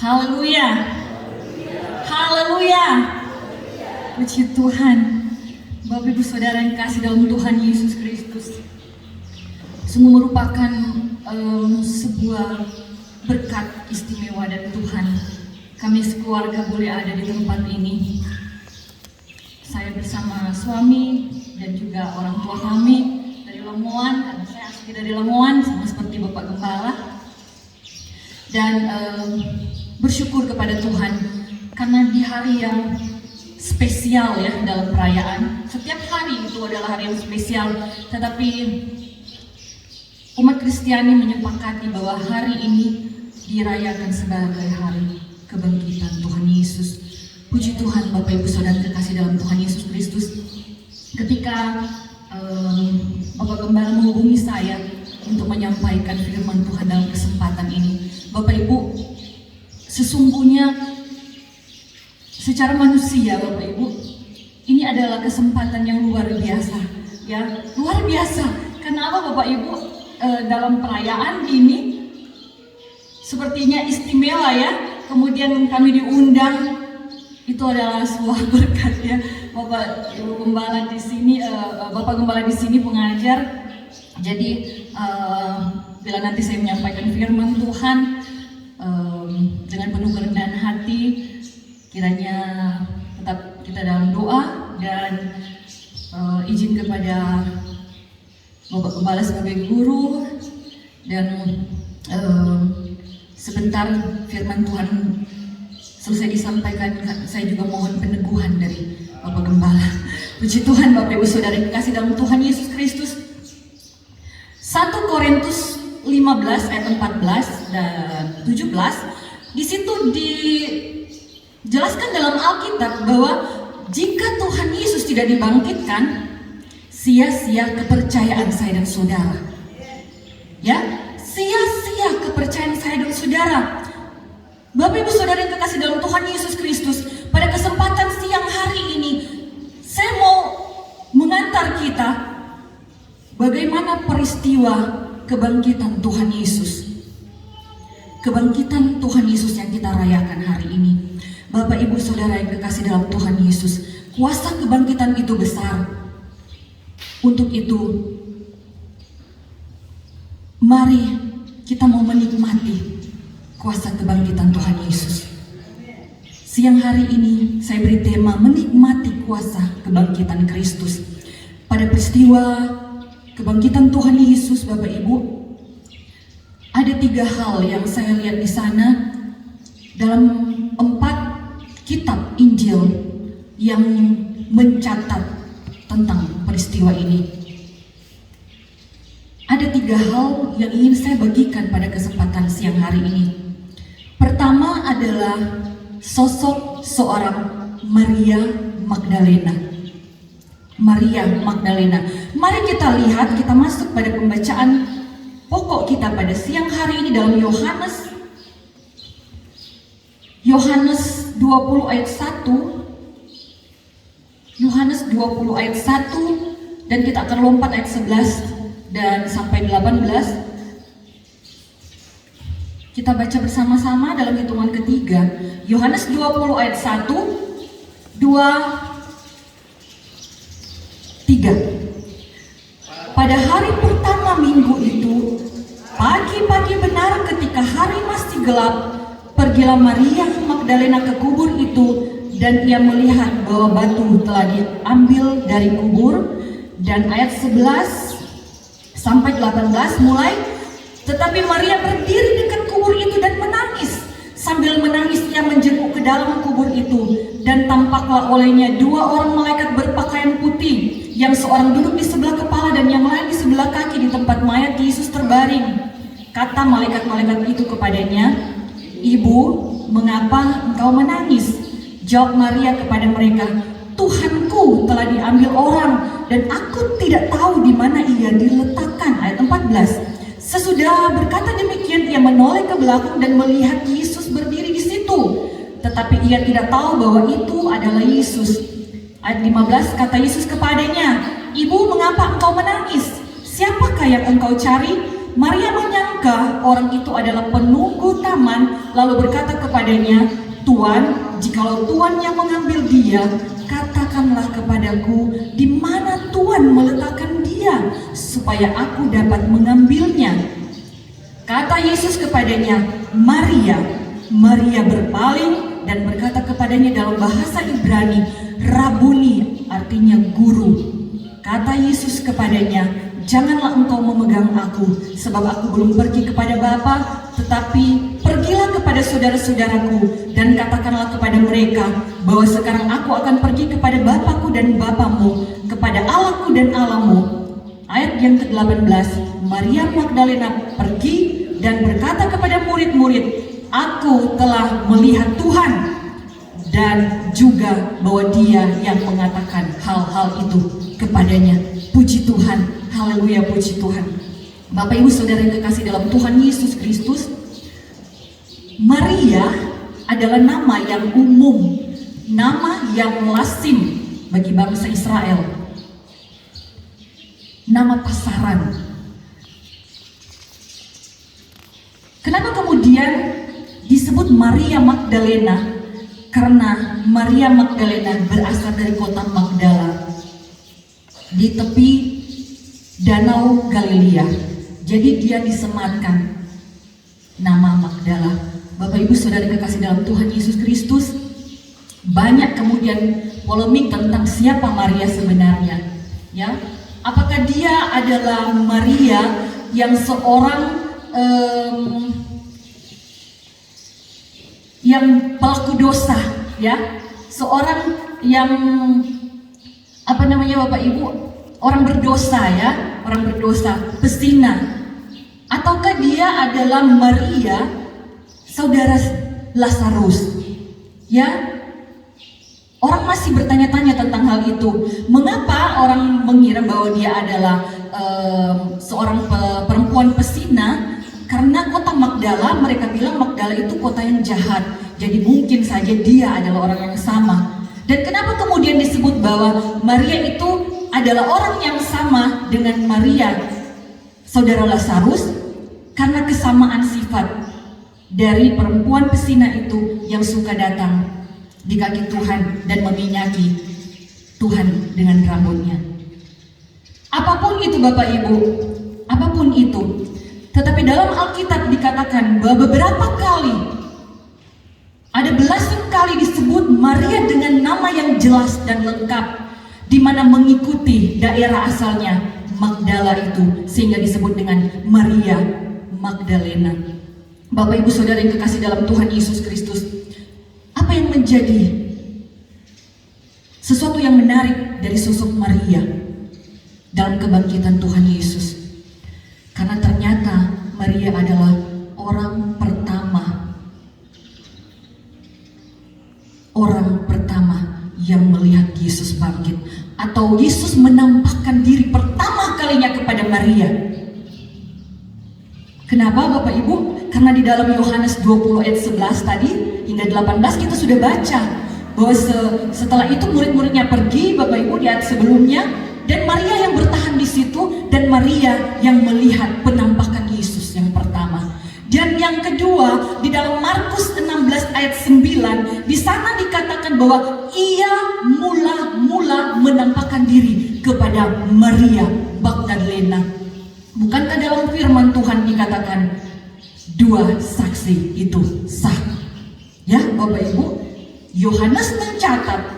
Haleluya. Haleluya. Puji Tuhan. Bapak Ibu Saudara yang kasih dalam Tuhan Yesus Kristus, sungguh merupakan sebuah berkat istimewa dari Tuhan. Kami sekeluarga boleh ada di tempat ini. Saya bersama suami dan juga orang tua kami dari Lemoan, karena saya asli dari Lemoan, sama seperti Bapak Gembala. Dan bersyukur kepada Tuhan karena di hari yang spesial ya dalam perayaan. Setiap hari itu adalah hari yang spesial, tetapi umat Kristiani menyepakati bahwa hari ini dirayakan sebagai hari kebangkitan Tuhan Yesus. Puji Tuhan Bapak Ibu Saudara terkasih dalam Tuhan Yesus Kristus. Ketika Bapak Gembala menghubungi saya untuk menyampaikan firman Tuhan dalam kesempatan ini, Bapak Ibu, sesungguhnya secara manusia Bapak Ibu, ini adalah kesempatan yang luar biasa, ya, luar biasa. Kenapa Bapak Ibu? Dalam perayaan ini sepertinya istimewa ya. Kemudian kami diundang, itu adalah sebuah berkat ya. Bapak Gembala di sini, Bapak Gembala di sini pengajar. Jadi bila nanti saya menyampaikan firman Tuhan dengan penuh kerendahan hati, kiranya tetap kita dalam doa dan izin kepada Bapak Gembala sebagai guru, dan sebentar firman Tuhan selesai disampaikan, saya juga mohon peneguhan dari Bapak Gembala. Puji Tuhan Bapak Ibu Saudara yang dikasih dalam Tuhan Yesus Kristus. 1 Korintus 15 ayat 14 dan 17, di situ dijelaskan dalam Alkitab bahwa jika Tuhan Yesus tidak dibangkitkan, sia-sia kepercayaan saya dan saudara. Ya, sia-sia kepercayaan saya dan saudara. Bapak Ibu Saudara yang kekasih dalam Tuhan Yesus Kristus, pada kesempatan siang hari ini saya mau mengantar kita bagaimana peristiwa kebangkitan Tuhan Yesus. Kebangkitan Tuhan Yesus yang kita rayakan hari ini. Bapak Ibu Saudara yang kekasih dalam Tuhan Yesus, kuasa kebangkitan itu besar. Untuk itu, mari kita mau menikmati kuasa kebangkitan Tuhan Yesus. Siang hari ini saya beri tema menikmati kuasa kebangkitan Kristus. Pada peristiwa kebangkitan Tuhan Yesus, Bapak Ibu, ada 3 hal yang saya lihat di sana dalam 4 kitab Injil yang mencatat tentang peristiwa ini. Ada 3 hal yang ingin saya bagikan pada kesempatan siang hari ini. Pertama adalah sosok seorang Maria Magdalena. Maria Magdalena. Mari kita lihat, kita masuk pada pembacaan pokok kita pada siang hari ini dalam Yohanes 20 ayat 1. Yohanes 20 ayat 1, dan kita akan lompat ayat 11 dan sampai 18. Kita baca bersama-sama dalam hitungan ketiga. Yohanes 20 ayat 1, 2, 3. Pada hari pertama minggu itu, pagi-pagi benar ketika hari masih gelap, pergilah Maria Magdalena ke kubur itu, dan ia melihat bahwa batu telah diambil dari kubur. Dan ayat 11 sampai 18 mulai, tetapi Maria berdiri dekat kubur itu dan menangis. Sambil menangis ia menjenguk ke dalam kubur itu, dan tampaklah olehnya 2 orang malaikat berpakaian putih, yang seorang duduk di sebelah kepala dan yang lain di sebelah kaki di tempat mayat Yesus terbaring. Kata malaikat-malaikat itu kepadanya, "Ibu, mengapa engkau menangis?" Jawab Maria kepada mereka, "Tuhanku telah diambil orang, dan aku tidak tahu di mana ia diletakkan." Ayat 14. Sesudah berkata demikian, ia menoleh ke belakang dan melihat Yesus berdiri di situ, tetapi ia tidak tahu bahwa itu adalah Yesus. Ayat 15, kata Yesus kepadanya, "Ibu, mengapa engkau menangis? Siapakah yang engkau cari?" Maria apakah orang itu adalah penunggu taman, lalu berkata kepadanya, Tuan, jikalau Tuan yang mengambil dia, katakanlah kepadaku di mana Tuan meletakkan dia, supaya aku dapat mengambilnya. Kata Yesus kepadanya, Maria. Maria berpaling dan berkata kepadanya dalam bahasa Ibrani, Rabuni, artinya guru. Kata Yesus kepadanya, janganlah engkau memegang aku, sebab aku belum pergi kepada Bapa, tetapi pergilah kepada saudara-saudaraku dan katakanlah kepada mereka bahwa sekarang aku akan pergi kepada Bapakku dan Bapamu, kepada Allahku dan Allahmu. Ayat yang ke-18, Maria Magdalena pergi dan berkata kepada murid-murid, aku telah melihat Tuhan, dan juga bahwa Dia yang mengatakan hal-hal itu kepadanya. Puji Tuhan, haleluya, puji Tuhan. Bapak Ibu Saudara yang kekasih dalam Tuhan Yesus Kristus, Maria adalah nama yang umum, nama yang lazim bagi bangsa Israel, nama pasaran. Kenapa kemudian disebut Maria Magdalena? Karena Maria Magdalena berasal dari kota Magdala di tepi Danau Galilea. Jadi dia disematkan nama Magdala. Bapak Ibu Saudara kekasih dalam Tuhan Yesus Kristus, banyak kemudian polemik tentang siapa Maria sebenarnya. Ya, apakah dia adalah Maria yang seorang yang pelaku dosa, ya, seorang yang Bapak Ibu, orang berdosa, ya, orang berdosa, pesina, ataukah dia adalah Maria saudara Lazarus? Ya, orang masih bertanya-tanya tentang hal itu. Mengapa orang mengira bahwa dia adalah seorang perempuan pesina? Karena kota Magdala, mereka bilang Magdala itu kota yang jahat. Jadi mungkin saja dia adalah orang yang sama. Dan kenapa kemudian disebut bahwa Maria itu adalah orang yang sama dengan Maria saudara Lazarus? Karena kesamaan sifat dari perempuan pesina itu yang suka datang di kaki Tuhan dan meminyaki Tuhan dengan rambutnya. Apapun itu Bapak Ibu, apapun itu. Tetapi dalam Alkitab dikatakan bahwa beberapa kali, ada belasan kali disebut Maria dengan nama yang jelas dan lengkap, di mana mengikuti daerah asalnya Magdala itu, sehingga disebut dengan Maria Magdalena. Bapak Ibu Saudara yang kekasih dalam Tuhan Yesus Kristus, apa yang menjadi sesuatu yang menarik dari sosok Maria dalam kebangkitan Tuhan Yesus? Karena ternyata Maria adalah orang pertama yang melihat Yesus bangkit, atau Yesus menampakkan diri pertama kalinya kepada Maria. Kenapa Bapak Ibu? Karena di dalam Yohanes 20 ayat 11 tadi hingga 18 kita sudah baca bahwa setelah itu murid-muridnya pergi, Bapak Ibu, di ayat sebelumnya, dan Maria yang bertahan di situ, dan Maria yang melihat penampakan Yesus yang pertama. Dan yang kedua, di dalam Markus 16 ayat 9, di sana dikatakan bahwa ia mula-mula menampakkan diri kepada Maria Magdalena. Bukankah dalam firman Tuhan dikatakan dua saksi itu sah? Ya Bapak Ibu, Yohanes mencatat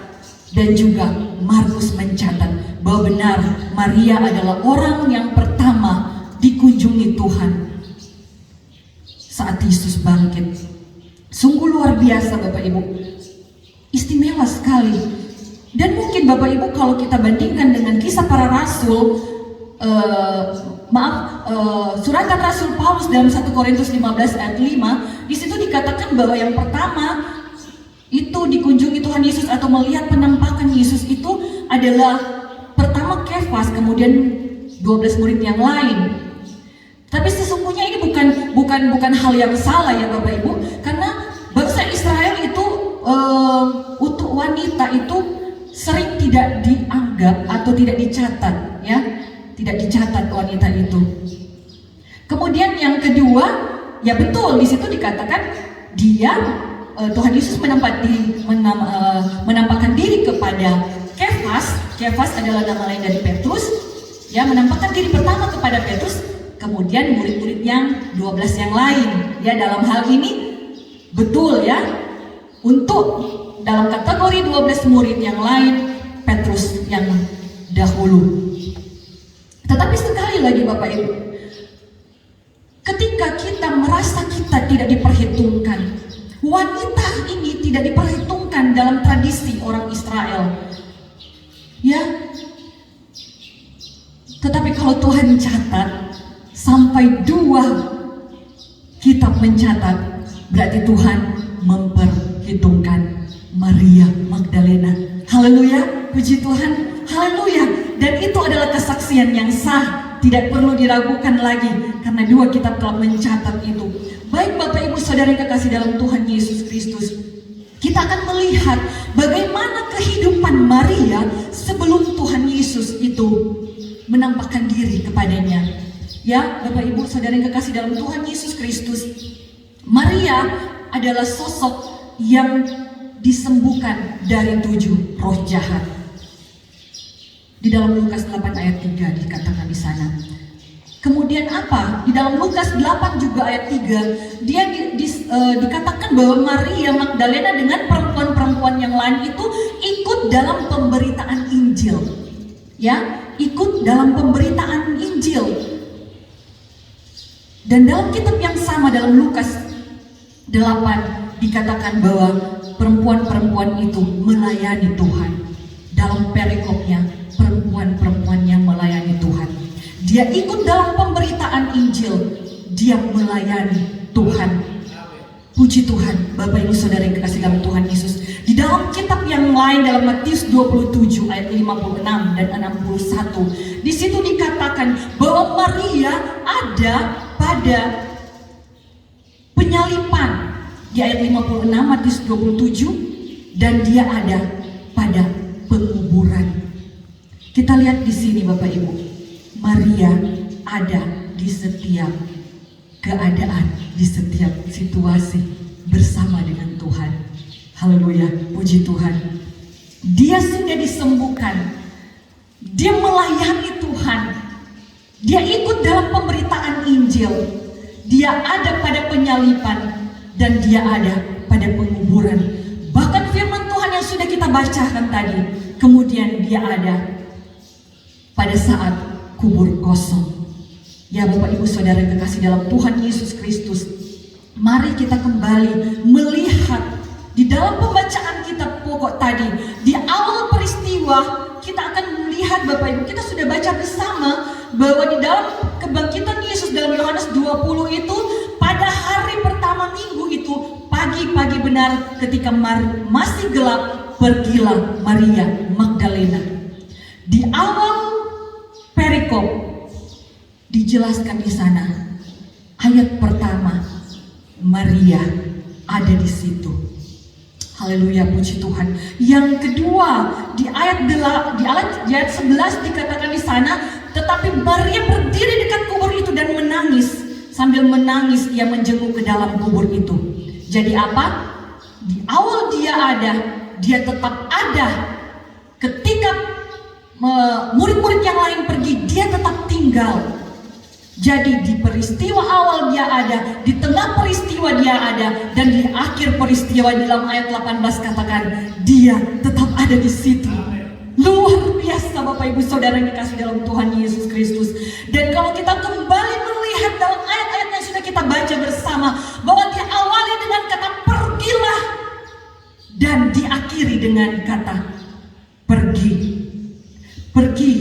dan juga Markus mencatat bahwa benar Maria adalah orang yang pertama dikunjungi Tuhan saat Yesus bangkit. Sungguh luar biasa Bapak Ibu, istimewa sekali. Dan mungkin Bapak Ibu kalau kita bandingkan dengan kisah para rasul, suratan Rasul Paulus dalam 1 Korintus 15 ayat 5, di situ dikatakan bahwa yang pertama itu dikunjungi Tuhan Yesus atau melihat penampakan Yesus itu adalah pertama Kefas, kemudian 12 murid yang lain. Tapi sesungguhnya ini bukan hal yang salah ya Bapak Ibu, karena bangsa Israel itu untuk wanita itu sering tidak dianggap atau tidak dicatat, ya, tidak dicatat wanita itu. Kemudian yang kedua, ya betul di situ dikatakan dia Tuhan Yesus menampakkan diri kepada Kefas. Kefas adalah nama lain dari Petrus. Ya, menampakkan diri pertama kepada Petrus, kemudian murid-murid yang 12 yang lain. Ya, dalam hal ini betul ya, untuk dalam kategori 12 murid yang lain, Petrus yang dahulu. Tetapi sekali lagi Bapak Ibu, ketika kita merasa kita tidak diperhitungkan, wanita ini tidak diperhitungkan dalam tradisi orang Israel. Ya, tetapi kalau Tuhan catat sampai 2 kitab mencatat, berarti Tuhan memperhitungkan Maria Magdalena. Haleluya, puji Tuhan, haleluya. Dan itu adalah kesaksian yang sah, tidak perlu diragukan lagi, karena 2 kitab telah mencatat itu. Baik Bapak Ibu Saudara yang kekasih dalam Tuhan Yesus Kristus, kita akan melihat bagaimana kehidupan Maria sebelum Tuhan Yesus itu menampakkan diri kepadanya. Ya, Bapak Ibu Saudara yang kekasih dalam Tuhan Yesus Kristus, Maria adalah sosok yang disembuhkan dari 7 roh jahat. Di dalam Lukas 8 ayat 3 dikatakan di sana. Kemudian apa? Di dalam Lukas 8 juga ayat 3, dia dikatakan bahwa Maria Magdalena dengan perempuan-perempuan yang lain itu ikut dalam pemberitaan Injil. Ya, ikut dalam pemberitaan Injil. Dan dalam kitab yang sama, dalam Lukas 8 dikatakan bahwa perempuan-perempuan itu melayani Tuhan. Dalam perikopnya, perempuan-perempuan yang melayani Tuhan. Dia ikut dalam pemberitaan Injil, dia melayani Tuhan. Puji Tuhan, Bapak Ibu Saudara yang kekasih dalam Tuhan Yesus. Di dalam kitab yang lain, dalam Matius 27 ayat 56 dan 61, di situ dikatakan bahwa Maria ada pada penyalipan. Di ayat 56 Matius 27, dan dia ada pada penguburan. Kita lihat di sini Bapak Ibu, Maria ada di setiap keadaan, di setiap situasi bersama dengan Tuhan. Haleluya, puji Tuhan. Dia sudah disembuhkan, dia melayani Tuhan, dia ikut dalam pemberitaan Injil, dia ada pada penyalipan, dan dia ada pada penguburan. Bahkan firman Tuhan yang sudah kita bacakan tadi, kemudian dia ada pada saat kubur kosong. Ya Bapak Ibu Saudara yang kekasih dalam Tuhan Yesus Kristus, mari kita kembali melihat di dalam pembacaan kitab pokok tadi. Di awal peristiwa kita akan melihat Bapak Ibu, kita sudah baca bersama bahwa di dalam kebangkitan Yesus dalam Yohanes 20 itu, pada hari pertama minggu itu, pagi-pagi benar ketika masih gelap, pergilah Maria Magdalena. Di awal perikop dijelaskan di sana, ayat pertama, Maria ada di situ. Haleluya, puji Tuhan. Yang kedua, di ayat 11 dikatakan di sana, tetapi Maria berdiri dekat kubur itu dan menangis. Sambil menangis ia menjenguk ke dalam kubur itu. Jadi apa? Di awal dia ada, dia tetap ada. Ketika murid-murid yang lain pergi, dia tetap tinggal. Jadi di peristiwa awal dia ada, di tengah peristiwa dia ada, dan di akhir peristiwa di dalam ayat 18 katakan dia tetap ada di situ. Luar biasa Bapak Ibu Saudara yang dikasih dalam Tuhan Yesus Kristus. Dan kalau kita kembali melihat dalam ayat-ayat yang sudah kita baca bersama, bahwa diawali dengan kata pergilah dan diakhiri dengan kata pergi. Pergi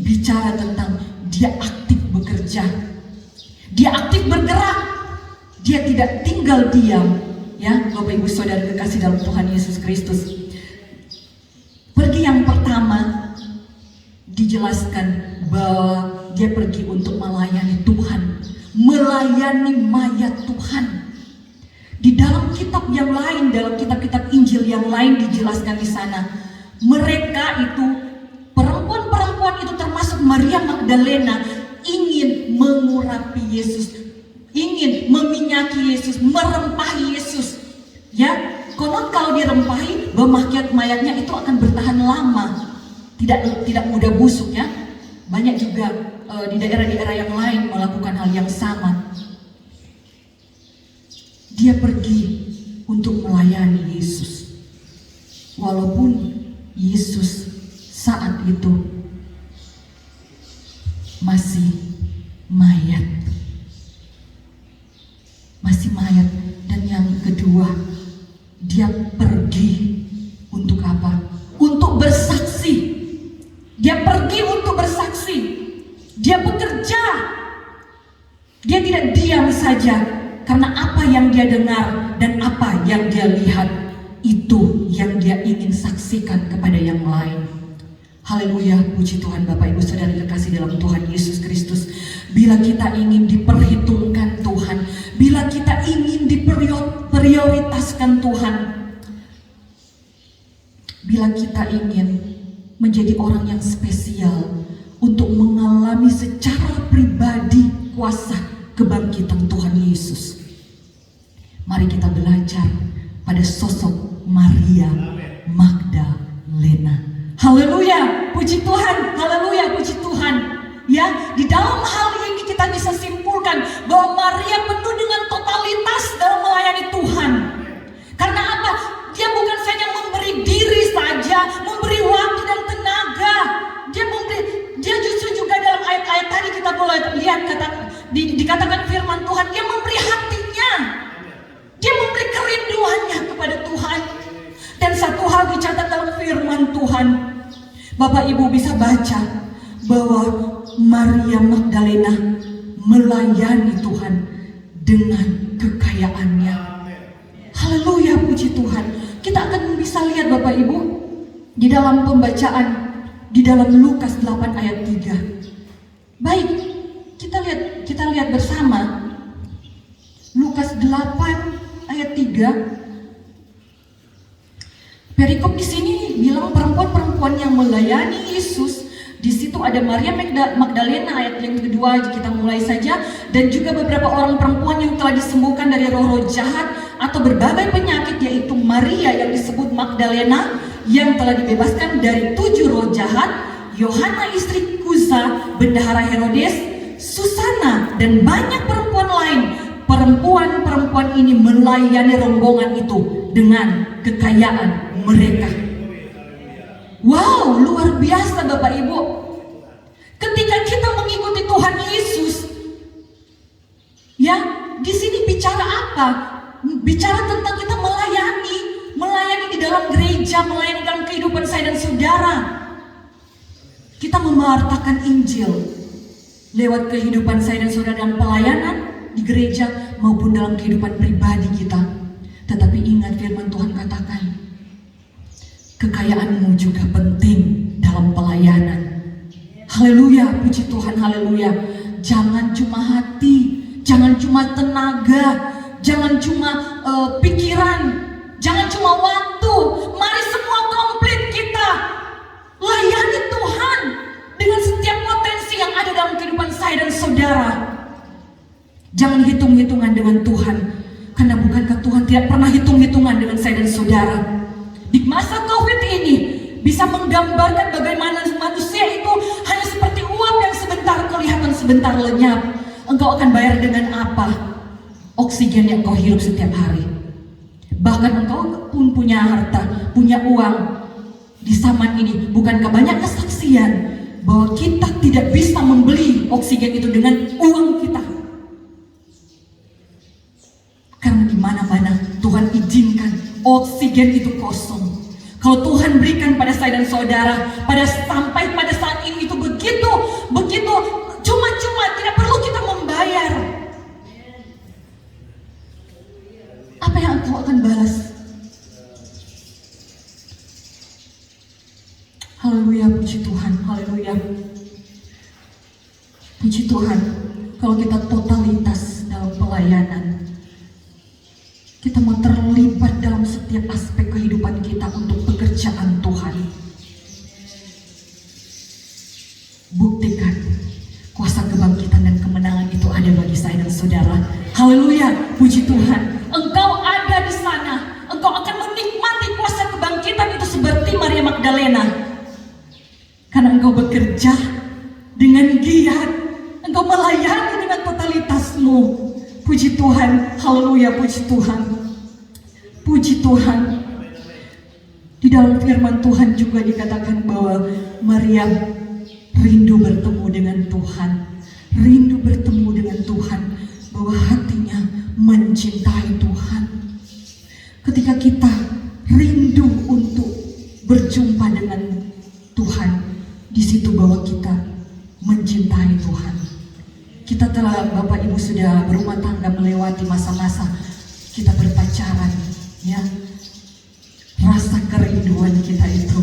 bicara tentang dia aktif bekerja, dia aktif bergerak, dia tidak tinggal diam. Ya Bapak Ibu Saudara kekasih dalam Tuhan Yesus Kristus. Pergi yang pertama dijelaskan bahwa dia pergi untuk melayani Tuhan, melayani mayat Tuhan. Di dalam kitab yang lain, dalam kitab-kitab Injil yang lain dijelaskan di sana, mereka itu, perempuan-perempuan itu termasuk Maria Magdalena, ingin ingin mengurapi Yesus, ingin meminyaki Yesus, merempahi Yesus. Ya, konon kalau dirempahi, mayatnya itu akan bertahan lama, tidak mudah busuk ya. Banyak juga di daerah-daerah yang lain melakukan hal yang sama. Dia pergi untuk melayani Yesus, walaupun Yesus saat itu masih mayat. Dan yang kedua, dia pergi untuk apa? Untuk bersaksi. Dia pergi untuk bersaksi. Dia bekerja. Dia tidak diam saja, karena apa yang dia dengar dan apa yang dia lihat, itu yang dia ingin saksikan kepada yang lain. Haleluya, puji Tuhan Bapak Ibu Saudara kekasih dalam Tuhan Yesus Kristus. Bila kita ingin diperhitungkan Tuhan, bila kita ingin diprioritaskan Tuhan, bila kita ingin menjadi orang yang spesial untuk mengalami secara pribadi kuasa kebangkitan Tuhan Yesus, mari kita belajar pada sosok Maria Magdalena. Haleluya, puji Tuhan, haleluya, puji Tuhan. Ya, di dalam hal ini kita bisa simpulkan bahwa Maria penuh dengan totalitas dalam melayani Tuhan. Karena apa? Dia bukan saja memberi diri saja, memberi waktu dan tenaga. Dia justru juga dalam ayat-ayat tadi kita boleh lihat dikatakan firman Tuhan, dia memberi hatinya. Dia memberi kerinduannya kepada Tuhan. Dan satu hal dicatat dalam firman Tuhan, Bapak Ibu bisa baca bahwa Maria Magdalena melayani Tuhan dengan kekayaannya. Haleluya, puji Tuhan. Kita akan bisa lihat Bapak Ibu di dalam pembacaan di dalam Lukas 8 ayat 3. Baik, kita lihat bersama Lukas 8 ayat 3. Perikop di sini bilang perempuan-perempuan yang melayani Yesus. Di situ ada Maria Magdalena ayat yang kedua, kita mulai saja, dan juga beberapa orang perempuan yang telah disembuhkan dari roh-roh jahat atau berbagai penyakit, yaitu Maria yang disebut Magdalena yang telah dibebaskan dari 7 roh jahat, Yohana istri Kuza, bendahara Herodes, Susana, dan banyak perempuan lain. Perempuan-perempuan ini melayani rombongan itu dengan kekayaan mereka. Wow, luar biasa Bapak Ibu. Ketika kita mengikuti Tuhan Yesus, ya, di sini bicara apa? Bicara tentang kita melayani di dalam gereja, melayani dalam kehidupan saya dan saudara. Kita mewartakan Injil lewat kehidupan saya dan saudara dalam pelayanan di gereja maupun dalam kehidupan pribadi kita. Tetapi ingat firman Tuhan katakan, kekayaanmu juga penting dalam pelayanan. Haleluya, puji Tuhan, haleluya. Jangan cuma hati, jangan cuma tenaga, jangan cuma pikiran, jangan cuma waktu. Mari semua komplit kita layani Tuhan dengan setiap potensi yang ada dalam kehidupan saya dan saudara. Jangan hitung-hitungan dengan Tuhan, karena bukankah Tuhan tidak pernah hitung-hitungan dengan saya dan saudara? Di masa COVID ini bisa menggambarkan bagaimana manusia itu hanya seperti uap yang sebentar kelihatan, sebentar lenyap. Engkau akan bayar dengan apa oksigen yang kau hirup setiap hari? Bahkan engkau pun punya harta, punya uang. Di zaman ini bukankah banyak kesaksian bahwa kita tidak bisa membeli oksigen itu dengan uang kita? Karena di mana-mana Tuhan izinkan oksigen itu kosong. Kalau Tuhan berikan pada saya dan saudara, sampai pada saat ini itu begitu cuma-cuma, tidak perlu kita membayar. Apa yang engkau akan balas? Haleluya, puji Tuhan, haleluya. Puji Tuhan, kalau kita totalitas dalam pelayanan, kita mau terlibat dalam setiap aspek kehidupan kita untuk pekerjaan Tuhan. Buktikan kuasa kebangkitan dan kemenangan saudara. Haleluya, puji Tuhan. Engkau ada di sana, engkau akan menikmati kuasa kebangkitan itu seperti Maria Magdalena. Karena engkau bekerja dengan giat, engkau melayani dengan totalitasmu. Puji Tuhan, haleluya, puji Tuhan. Puji Tuhan. Di dalam firman Tuhan juga dikatakan bahwa Maria rindu bertemu dengan Tuhan. Rindu bertemu dengan Tuhan, bahwa hatinya mencintai Tuhan. Ketika kita rindu untuk berjumpa dengan Tuhan, di situ bahwa kita mencintai Tuhan. Kita telah, Bapak Ibu sudah berumah tangga, melewati masa-masa kita berpacaran, ya. Rasa kerinduan kita itu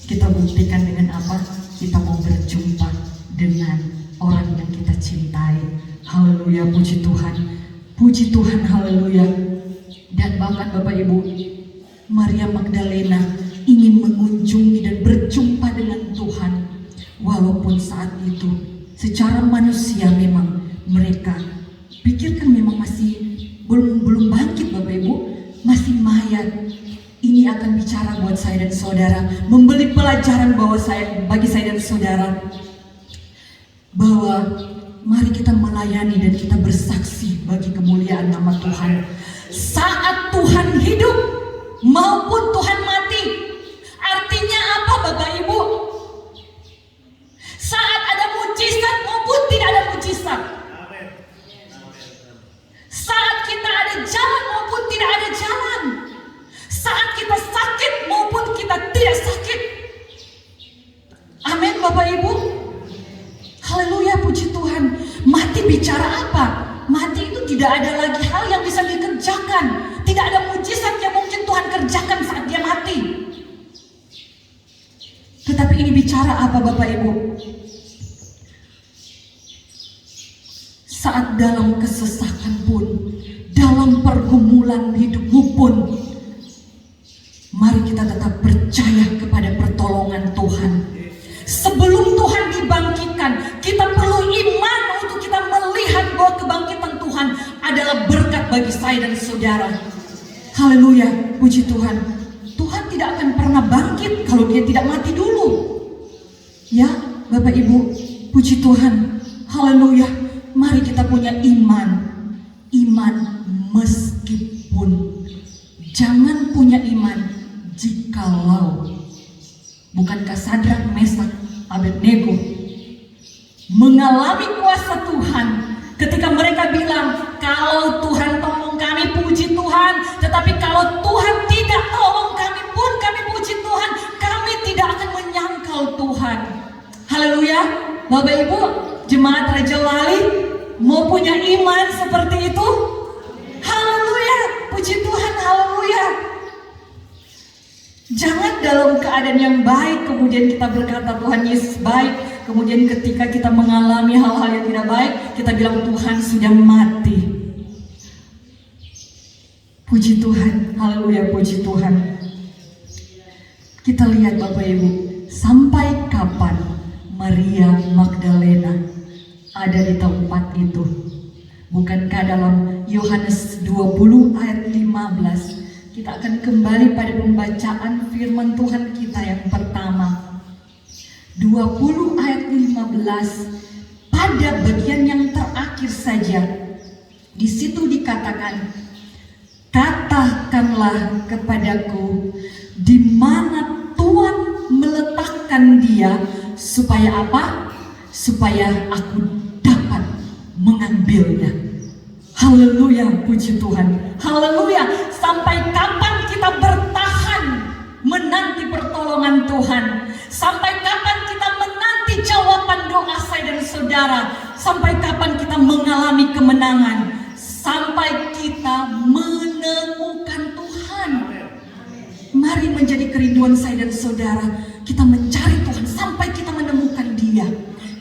kita buktikan dengan apa? Kita mau berjumpa dengan orang yang kita cintai. Haleluya, puji Tuhan. Puji Tuhan, haleluya. Dan bahkan Bapak Ibu, Maria Magdalena ingin mengunjungi dan berjumpa dengan Tuhan. Walaupun saat itu secara manusia memang mereka pikirkan memang masih belum bangkit, Bapak Ibu, masih mayat. Ini akan bicara buat saya dan saudara, memberi pelajaran bagi saya dan saudara, bahwa mari kita melayani dan kita bersaksi bagi kemuliaan nama Tuhan. Saat Tuhan hidup maupun Tuhan mati. Artinya apa, Bapak Ibu? Saat ada mujizat maupun tidak ada mujizat. Saat kita ada jalan maupun tidak ada jalan. Saat kita sakit maupun kita tidak sakit. Amin, Bapak Ibu. Haleluya, puji Tuhan. Mati bicara apa? Mati itu tidak ada lagi hal yang bisa dikerjakan. Tidak ada mujizat yang mungkin Tuhan kerjakan saat dia mati. Tetapi ini bicara apa, Bapak Ibu? Saat dalam kesesakan pun, dalam pergumulan hidupmu pun, mari kita tetap percaya kepada pertolongan Tuhan. Sebelum Tuhan dibangkitkan, kita perlu iman untuk kita melihat bahwa kebangkitan Tuhan adalah berkat bagi saya dan saudara. Haleluya, puji Tuhan. Tuhan tidak akan pernah bangkit kalau dia tidak mati dulu. Ya, Bapak Ibu, puji Tuhan. Haleluya. Mari kita punya iman. Iman meskipun. Jangan punya iman jikalau. Bukankah Sadrak, Mesak, Abednego mengalami kuasa Tuhan ketika mereka bilang, kalau Tuhan tolong kami, puji Tuhan. Tetapi kalau Tuhan tidak tolong kami pun, kami puji Tuhan. Kami tidak akan menyangkal Tuhan. Haleluya. Bapak Ibu, jemaat Raja Wali, mau punya iman seperti itu? Haleluya. Puji Tuhan, haleluya. Jangan dalam keadaan yang baik kemudian kita berkata Tuhan Yesus baik, kemudian ketika kita mengalami hal-hal yang tidak baik kita bilang Tuhan sudah mati. Puji Tuhan, haleluya, puji Tuhan. Kita lihat Bapak Ibu, sampai kapan Maria Magdalena ada di tempat itu? Bukankah dalam Yohanes 20 ayat 15 kita akan kembali pada pembacaan firman Tuhan kita yang pertama. 20 ayat 15, pada bagian yang terakhir saja. Di situ dikatakan, katakanlah kepadaku di mana Tuhan meletakkan dia, supaya apa? Supaya aku dapat mengambilnya. Haleluya, puji Tuhan. Haleluya. Sampai kapan kita bertahan menanti pertolongan Tuhan? Sampai kapan kita menanti jawaban doa saya dan saudara? Sampai kapan kita mengalami kemenangan? Sampai kita menemukan Tuhan. Mari menjadi kerinduan saya dan saudara, kita mencari Tuhan sampai kita menemukan Dia.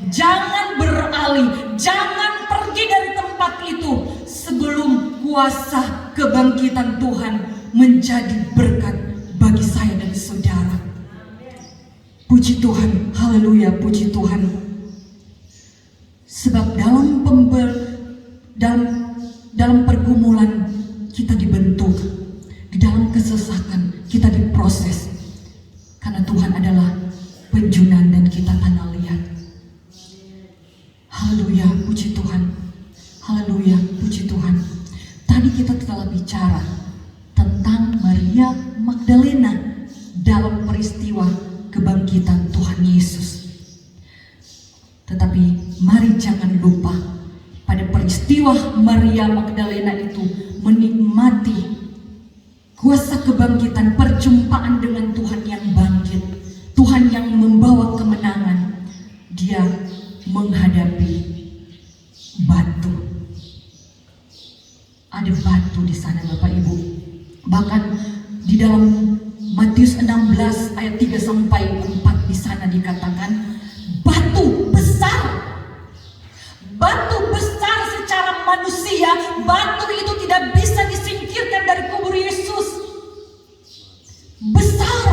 Jangan beralih, jangan pergi dari tempat itu sebelum kuasa kebangkitan Tuhan menjadi berkat bagi saya dan saudara. Puji Tuhan, haleluya, puji Tuhan. Sebab dalam Haleluya, puji Tuhan. Tadi kita telah bicara tentang Maria Magdalena dalam peristiwa kebangkitan Tuhan Yesus. Tetapi mari jangan lupa, pada peristiwa Maria Magdalena itu menikmati kuasa kebangkitan, perjumpaan dengan Tuhan yang bangkit, Tuhan yang membawa kemenangan. Dia menghadapi batu. Ada batu di sana Bapak Ibu. Bahkan di dalam Matius 16 ayat 3 sampai 4 di sana dikatakan batu besar. Batu besar secara manusia, batu itu tidak bisa disingkirkan dari kubur Yesus. Besar.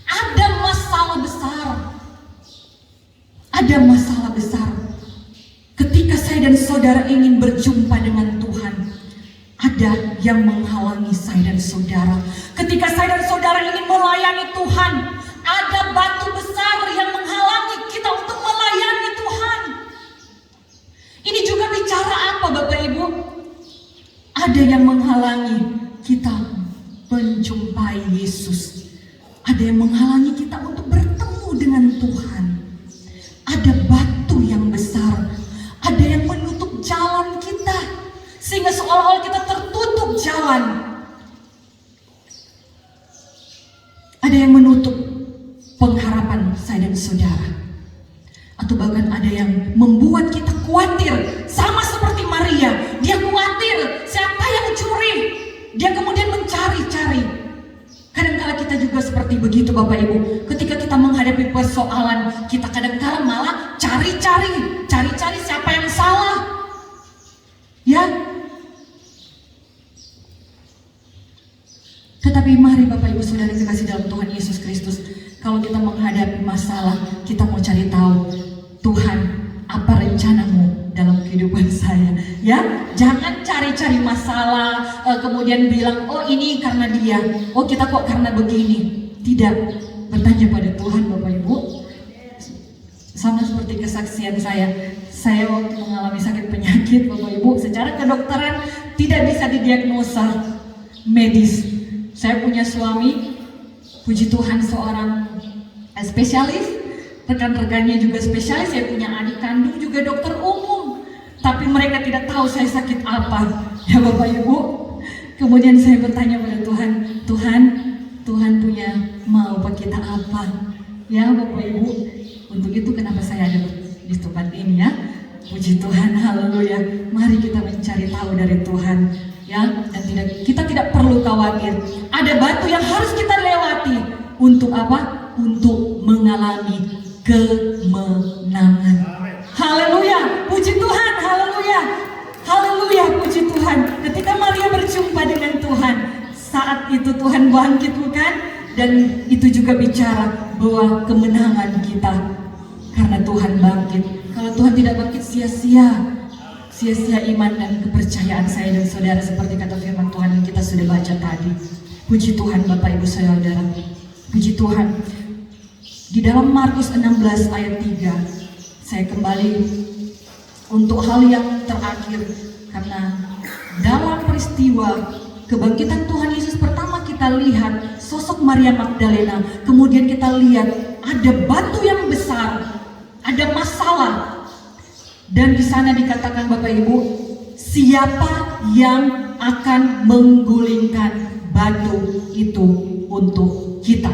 Ada masalah besar. Ada masalah besar. Ketika saya dan saudara ingin berjumpa dengan Tuhan, ada yang menghalangi saya dan saudara. Ketika saya dan saudara ingin melayani Tuhan, ada batu besar yang menghalangi kita untuk melayani Tuhan. Ini juga bicara apa Bapak Ibu? Ada yang menghalangi kita menjumpai Yesus. Ada yang menghalangi kita untuk bertemu dengan Tuhan. Ada batu yang besar. Ada yang menutup jalan kita, sehingga seolah-olah kita tertutup jalan. Ada yang menutup pengharapan saya dan saudara. Atau bahkan ada yang membuat kita khawatir. Sama seperti Maria, dia khawatir siapa yang curi. Dia kemudian mencari-cari. Kadang-kala kita juga seperti begitu Bapak Ibu. Ketika kita menghadapi persoalan, kita kadang-kala malah cari-cari siapa yang salah. Ya. Tetapi mari Bapak Ibu Saudara dikasih dalam Tuhan Yesus Kristus, kalau kita menghadapi masalah, kita mau cari tahu, Tuhan, apa rencanamu dalam kehidupan saya? Ya, jangan cari-cari masalah, kemudian bilang, oh ini karena dia, oh kita kok karena begini. Tidak, bertanya pada Tuhan Bapak Ibu. Sama seperti kesaksian saya waktu mengalami sakit penyakit Bapak Ibu, secara kedokteran tidak bisa didiagnosa medis. Saya punya suami, puji Tuhan seorang spesialis, rekan-rekannya juga spesialis, saya punya adik kandung juga dokter umum. Tapi mereka tidak tahu saya sakit apa, ya Bapak Ibu. Kemudian saya bertanya pada Tuhan, Tuhan punya mau buat kita apa? Ya Bapak Ibu, untuk itu kenapa saya ada di tempat ini ya. Puji Tuhan, haleluya. Mari kita mencari tahu dari Tuhan. Ya, dan kita tidak perlu khawatir. Ada batu yang harus kita lewati. Untuk apa? Untuk mengalami kemenangan. Haleluya, puji Tuhan, haleluya. Haleluya, puji Tuhan. Ketika Maria berjumpa dengan Tuhan, saat itu Tuhan bangkit bukan? Dan itu juga bicara bahwa kemenangan kita karena Tuhan bangkit. Kalau Tuhan tidak bangkit, sia-sia iman dan kepercayaan saya dan saudara, seperti kata firman Tuhan yang kita sudah baca tadi. Puji Tuhan Bapak Ibu Saudara. Puji Tuhan. Di dalam Markus 16 ayat 3, saya kembali untuk hal yang terakhir, karena dalam peristiwa kebangkitan Tuhan Yesus pertama kita lihat sosok Maria Magdalena, kemudian kita lihat ada batu yang besar, ada masalah. Dan di sana dikatakan Bapak Ibu, siapa yang akan menggulingkan batu itu untuk kita?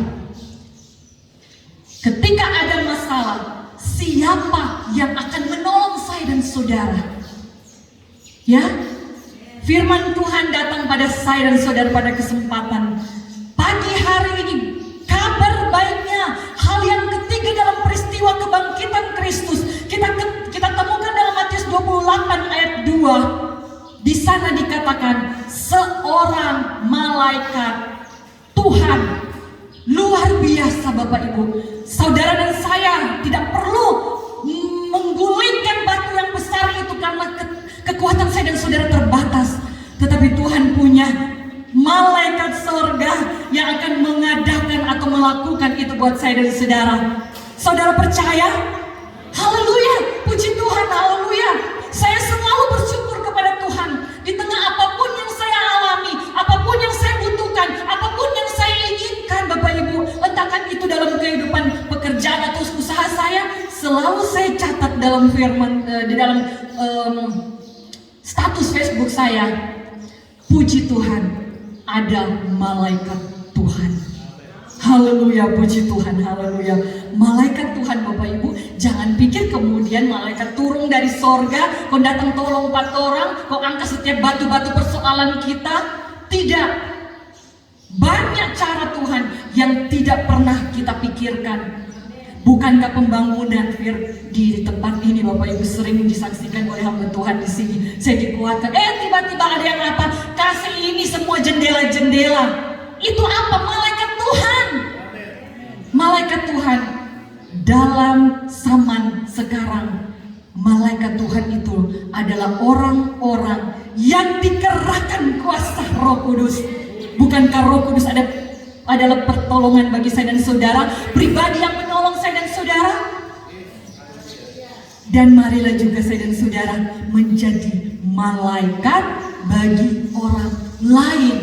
Ketika ada masalah, siapa yang akan menolong saya dan saudara? Ya, firman Tuhan datang pada saya dan saudara pada kesempatan pagi hari ini. Kabar baiknya, hal yang ketiga dalam peristiwa kebangkitan Kristus, kita temukan dalam Matius 28 ayat 2. Di sana dikatakan seorang malaikat Tuhan, luar biasa Bapak Ibu. Saudara dan saya tidak perlu menggulingkan batu yang besar itu karena kekuatan saya dan saudara terbatas. Tetapi Tuhan punya malaikat surga yang akan mengadakan atau melakukan itu buat saya dan saudara. Saudara percaya? Haleluya, puji Tuhan, haleluya. Saya selalu bersyukur status Facebook saya, puji Tuhan, ada malaikat Tuhan. Haleluya, puji Tuhan, haleluya. Malaikat Tuhan Bapak Ibu, jangan pikir kemudian malaikat turun dari sorga, kau datang tolong 4 orang, kau angkat setiap batu-batu persoalan kita. Tidak. Banyak cara Tuhan yang tidak pernah kita pikirkan. Bukankah pembangunan di tempat ini Bapak Ibu sering disaksikan oleh hamba Tuhan di sini. Saya dikuatkan, tiba-tiba ada yang apa? Kasih ini semua jendela-jendela. Itu apa? Malaikat Tuhan. Malaikat Tuhan. Dalam zaman sekarang, malaikat Tuhan itu adalah orang-orang yang dikerahkan kuasa Roh Kudus. Bukankah Roh Kudus adalah pertolongan bagi saya dan saudara, pribadi yang menolong saya dan saudara? Dan marilah juga saya dan saudara menjadi malaikat bagi orang lain.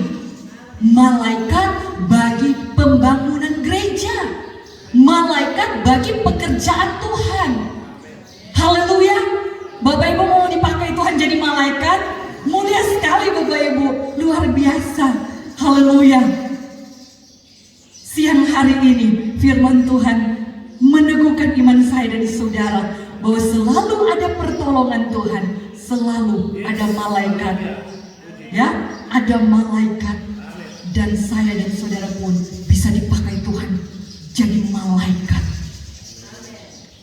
Malaikat bagi pembangunan gereja. Malaikat bagi pekerjaan Tuhan. Haleluya. Bapak Ibu mau dipakai Tuhan jadi malaikat? Mulia sekali Bapak Ibu. Luar biasa. Haleluya. Siang hari ini firman Tuhan meneguhkan iman saya dan saudara bahwa selalu ada pertolongan Tuhan, selalu ada malaikat. Ya, ada malaikat, dan saya dan saudara pun bisa dipakai Tuhan jadi malaikat.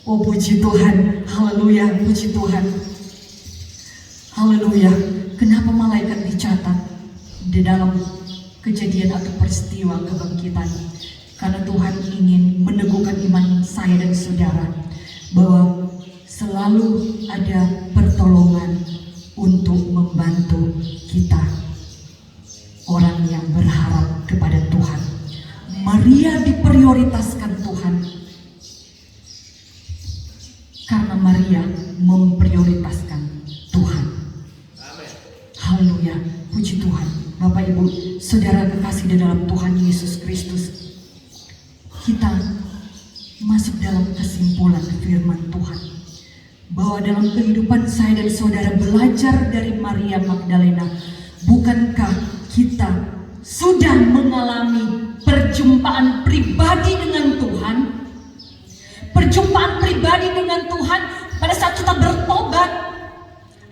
Oh puji Tuhan, haleluya, puji Tuhan. Haleluya. Kenapa malaikat dicatat di dalam kejadian atau peristiwa kebangkitan? Karena Tuhan ingin meneguhkan iman saya dan saudara bahwa selalu ada pertolongan untuk membantu kita, orang yang berharap kepada Tuhan. Maria diprioritaskan Tuhan karena Maria memprioritaskan Tuhan. Haleluya, puji Tuhan. Bapak Ibu, saudara kekasih di dalam Tuhan Yesus Kristus, kita masuk dalam kesimpulan firman Tuhan bahwa dalam kehidupan saya dan saudara belajar dari Maria Magdalena, bukankah kita sudah mengalami perjumpaan pribadi dengan Tuhan? Perjumpaan pribadi dengan Tuhan pada saat kita bertobat.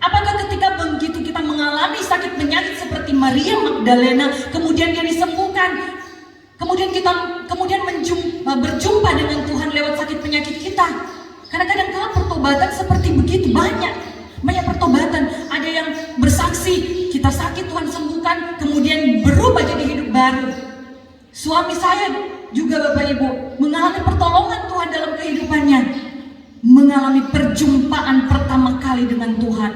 Apakah ketika begitu kita mengalami sakit penyakit seperti Maria Magdalena, kemudian dia disembuhkan, kemudian kita berjumpa dengan Tuhan lewat sakit penyakit kita? Karena kadang-kala pertobatan seperti begitu, banyak pertobatan. Ada yang bersaksi, kita sakit Tuhan sembuhkan, kemudian berubah jadi hidup baru. Suami saya juga Bapak Ibu mengalami pertolongan Tuhan dalam kehidupannya, mengalami perjumpaan pertama kali dengan Tuhan.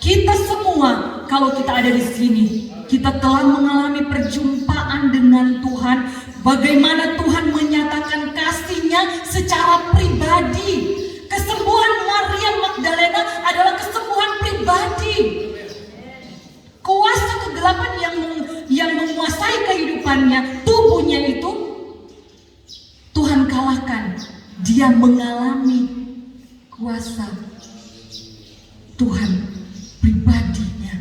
Kita semua kalau kita ada di sini, kita telah mengalami perjumpaan dengan Tuhan. Bagaimana Tuhan menyatakan kasih-Nya secara pribadi. Kesembuhan Maria Magdalena adalah kesembuhan pribadi. Kuasa kegelapan yang menguasai kehidupannya, tubuhnya itu Tuhan kalahkan. Dia mengalami kuasa Tuhan pribadinya.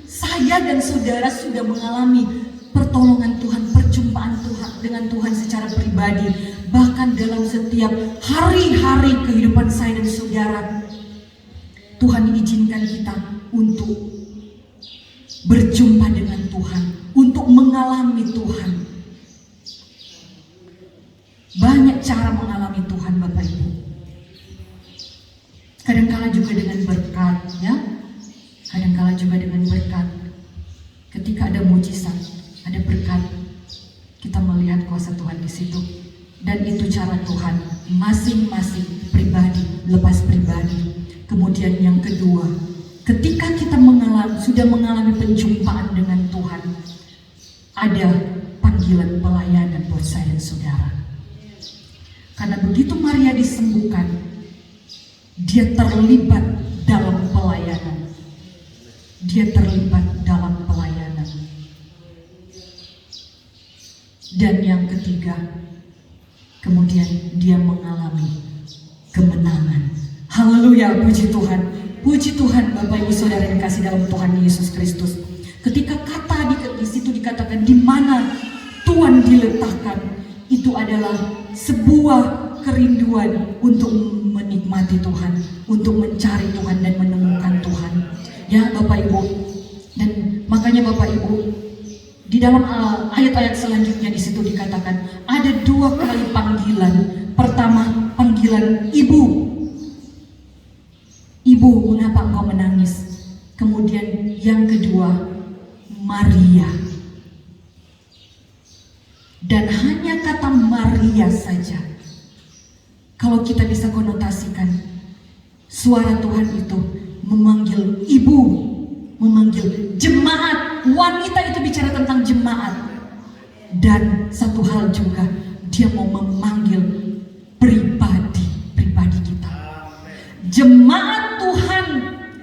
Saya dan saudara sudah mengalami pertolongan Tuhan, perjumpaan Tuhan dengan Tuhan secara pribadi. Bahkan dalam setiap hari-hari kehidupan saya dan saudara, Tuhan izinkan kita untuk berjumpa dengan Tuhan, untuk mengalami Tuhan. Banyak cara mengalami Tuhan Bapak Ibu. Kadangkala juga dengan berkat, ya. Kadangkala juga dengan berkat. Ketika ada mujizat, ada berkat, kita melihat kuasa Tuhan di situ. Dan itu cara Tuhan, masing-masing pribadi, lepas pribadi. Kemudian yang kedua, ketika kita sudah mengalami penjumpaan dengan Tuhan, ada panggilan pelayanan buat saya dan saudara. Karena begitu Maria disembuhkan, dia terlibat dalam pelayanan. Dia terlibat dalam pelayanan. Dan yang ketiga, kemudian dia mengalami kemenangan. Haleluya, puji Tuhan. Puji Tuhan Bapak Ibu Saudara yang kasih dalam Tuhan Yesus Kristus. Ketika kata di situ dikatakan di mana Tuhan diletakkan, itu adalah sebuah kerinduan untuk menikmati Tuhan, untuk mencari Tuhan dan menemukan Tuhan. Ya Bapak Ibu, dan makanya Bapak Ibu, di dalam ayat-ayat selanjutnya di situ dikatakan ada 2 kali panggilan. Pertama, panggilan ibu. Ibu, mengapa engkau menangis? Kemudian yang kedua, Maria. Dan hanya kata Maria saja, kalau kita bisa konotasikan, suara Tuhan itu memanggil ibu, memanggil jemaat. Wanita itu bicara tentang jemaat. Dan satu hal juga, dia mau memanggil pribadi kita. Jemaat Tuhan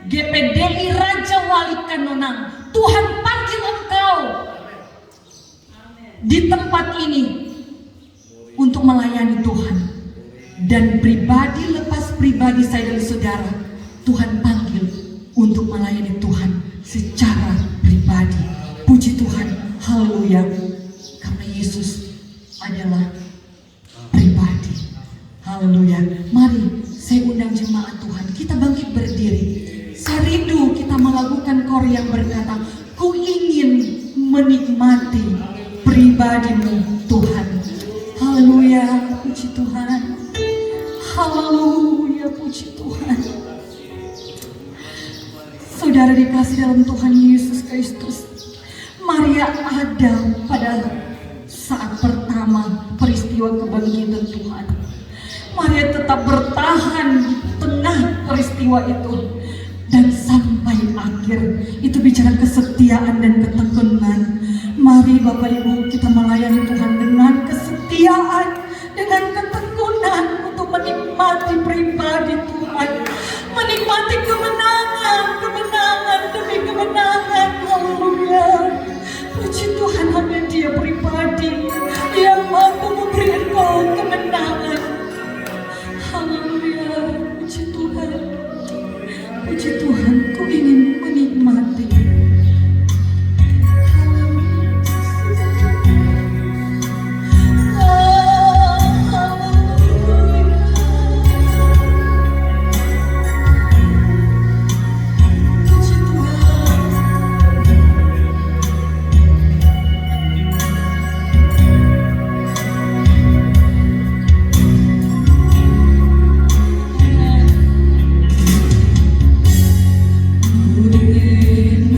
GPDI Raja Wali Kanonang, Tuhan panggil engkau di tempat ini untuk melayani Tuhan. Dan pribadi lepas pribadi saya dan saudara, Tuhan panggil untuk melayani Tuhan secara pribadi. Puji Tuhan, haleluya. Karena Yesus adalah pribadi. Haleluya. Mari saya undang jemaat Tuhan, kita bangkit berdiri. Saya rindu kita melakukan kor yang berkata, ku ingin menikmati pribadimu Tuhan. Haleluya, puji Tuhan. Haleluya, puji Tuhan. Saudara dikasih dalam Tuhan Yesus Kristus, Maria ada pada saat pertama peristiwa kebangkitan Tuhan. Maria tetap bertahan di tengah peristiwa itu. Dan sampai akhir, itu bicara kesetiaan dan ketekunan. Mari Bapak Ibu, kita melayani Tuhan dengan kesetiaan, dengan ketekunan untuk menikmati pribadi Tuhan. Menikmati kemenangan demi kemenangan. Haleluya. Puji Tuhan, hanya Dia pribadi yang mampu memberi engkau kemenangan. Haleluya. Puji Tuhan. Puji Tuhan, ku ingin menikmati. Ku ingin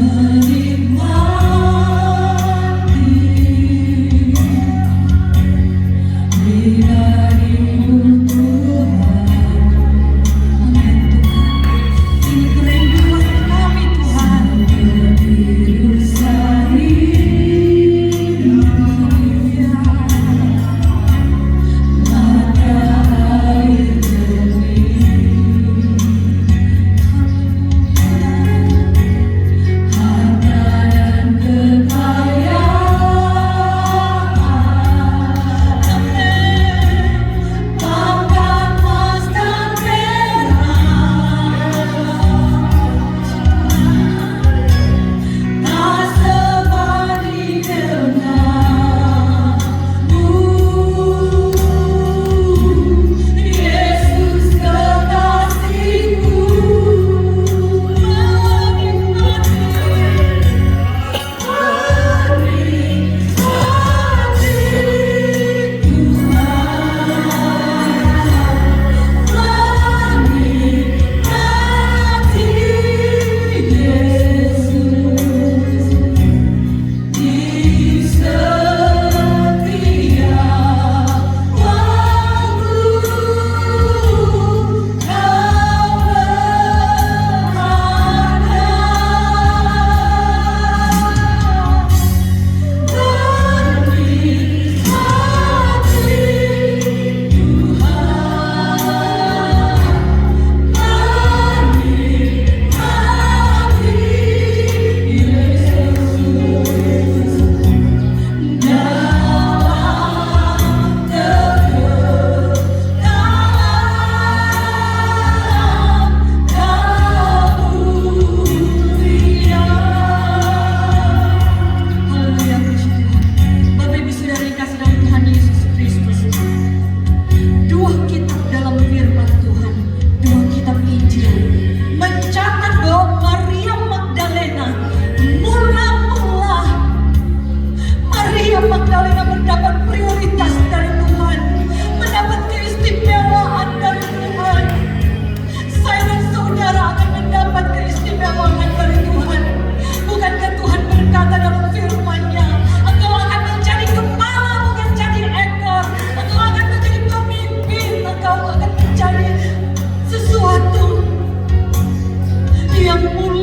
yang mulia